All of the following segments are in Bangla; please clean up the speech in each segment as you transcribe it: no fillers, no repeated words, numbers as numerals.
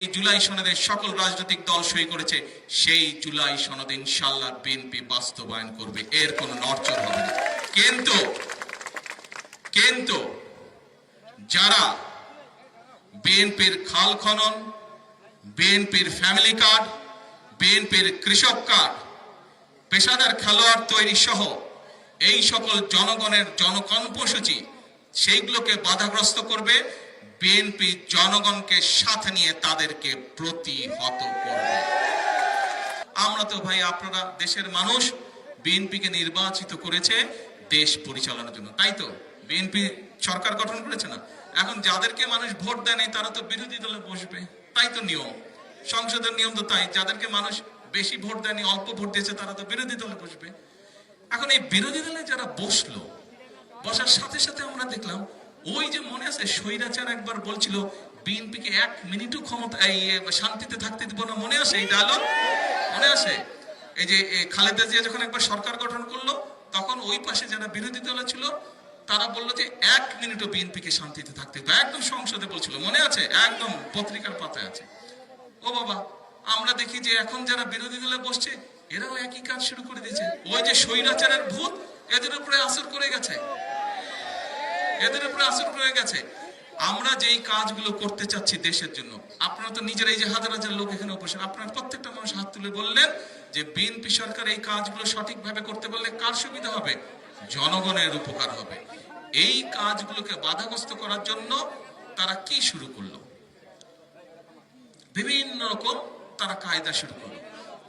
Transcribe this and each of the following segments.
জুলাই সনদে সকল রাজনৈতিক দল সই করেছে, সেই জুলাই সনদ ইনশাআল্লাহ বিএনপি বাস্তবায়ন করবে, এর কোনো নড়চড় হবে না। কিন্তু যারা বিএনপির খাল খনন, বিএনপির ফ্যামিলি কার্ড, বিএনপির কৃষক কার্ড, পেশাদার খেলোয়াড় তৈরি সহ এই সকল জনগণের জনকর্মসূচি সেইগুলোকে বাধাগ্রস্ত করবে, বিএনপি জনগণকে সাথে নিয়ে তাদেরকে প্রতিহত করবে। আমরা তো ভাই, আপনারা দেশের মানুষ বিএনপিকে নির্বাচিত করেছে দেশ পরিচালনার জন্য, তাই তো বিএনপি সরকার গঠন করেছে না। এখন যাদেরকে মানুষ ভোট দেয়নি তারা তো বিরোধী দলে বসবে, তাই তো নিয়ম, সংসদের নিয়ম তো তাই। যাদেরকে মানুষ বেশি ভোট দেয়নি, অল্প ভোট দিয়েছে, তারা তো বিরোধী দলে বসবে। এখন এই বিরোধী দলে যারা বসলো, বসার সাথে সাথে আমরা দেখলাম, ওই যে মনে আছে স্বৈরাচার একবার বলছিল বিএনপিকে 1 মিনিটও ক্ষমতা শান্তিতে থাকতে দিব না, মনে আছে এই ডায়লগ? মনে আছে? এই যে খালেদা জিয়া যখন একবার সরকার গঠন করলো, তখন ওই পাশে যারা বিরোধী দল ছিল তারা বললো যে 1 মিনিটও বিএনপিকে শান্তিতে থাকতে দিব, একদম সংসদে বলছিল, মনে আছে? একদম পত্রিকার পাতায় আছে। ও বাবা, আমরা দেখি যে এখন যারা বিরোধী দলে বসছে এরাও একই কাজ শুরু করে দিয়েছে। ওই যে স্বৈরাচারের ভূত এদের উপরে আসর করে গেছে, এদের উপরে আসর করে গেছে। আমরা যেই কাজগুলো করতে চাচ্ছি দেশের জন্য, আপনারা তো নিজেরাই যে হাজার হাজার লোক এখানে বসে, আপনারা প্রত্যেকটা মানুষ হাত তুলে বললেন যে বিএনপি সরকার এই কাজগুলো সঠিকভাবে করতে পারলে কার সুবিধা হবে? জনগণের উপকার হবে। এই কাজগুলোকে বাধাগ্রস্ত করার জন্য তারা কি শুরু করলো? বিভিন্ন রকম তারা কায়দা শুরু করলো।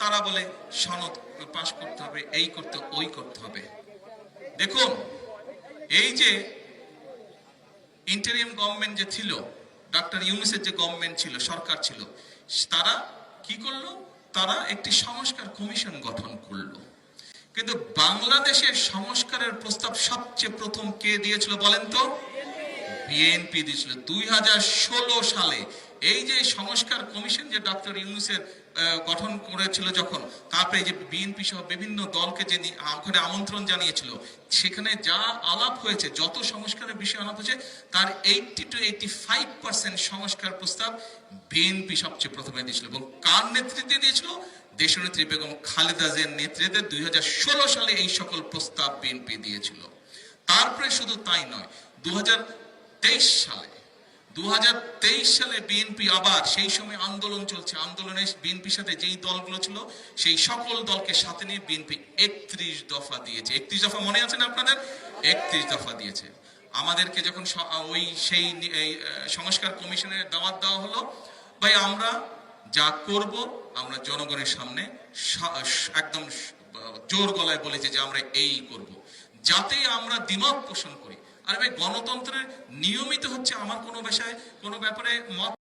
তারা বলে সনদ পাশ করতে হবে, এই করতে, ওই করতে হবে। দেখুন, এই যে ইন্টারিম গভর্নমেন্ট যে ছিল, ডক্টর ইউনূসের যে গভর্নমেন্ট ছিল, সরকার ছিল, তারা কি করলো? তারা একটি সংস্কার কমিশন গঠন করলো। কিন্তু বাংলাদেশের সংস্কারের প্রস্তাব সবচেয়ে প্রথম কে দিয়েছিল বলেন তো? বিএনপি দিয়েছিল 2016 সালে। এই যে সংস্কার কমিশন যে ডক্টর ইউনূসের গঠন করেছিল যখন, তারপরে যে বিএনপি সহ বিভিন্ন দলকে যে ওখানে আমন্ত্রণ জানিয়েছিল, সেখানে যা আলাপ হয়েছে, যত সংস্কারের বিষয়ে আলাপ হয়েছে, তার 80 to 85% সংস্কার প্রস্তাব বিএনপি সবচেয়ে প্রথমে দিয়েছিল। এবং কার নেতৃত্বে দিয়েছিল? দেশনেত্রী বেগম খালেদা জিয়ার নেতৃত্বে 2016 সালে এই সকল প্রস্তাব বিএনপি দিয়েছিল। তারপরে শুধু তাই নয়, 2023 সালে বিএনপি আবার, সেই সময় আন্দোলন চলছে, আন্দোলনে বিএনপির সাথে যেই দলগুলো ছিল সেই সকল দলকে সাথে নিয়ে বিএনপি 31 দফা দিয়েছে। 31 দফা মনে আছে না আপনাদের? 31 দফা দিয়েছে। আমাদেরকে যখন সেই সংস্কার কমিশনের দাওয়াত দেওয়া হলো, ভাই আমরা যা করব আমরা জনগণের সামনে একদম জোর গলায় বলেছে যে আমরা এই করব, যাতে আমরা দ্বিমত পোষণ করি। আর ভাই, গণতন্ত্রের নিয়মিত হচ্ছে আমার কোনো ব্যাপারে মত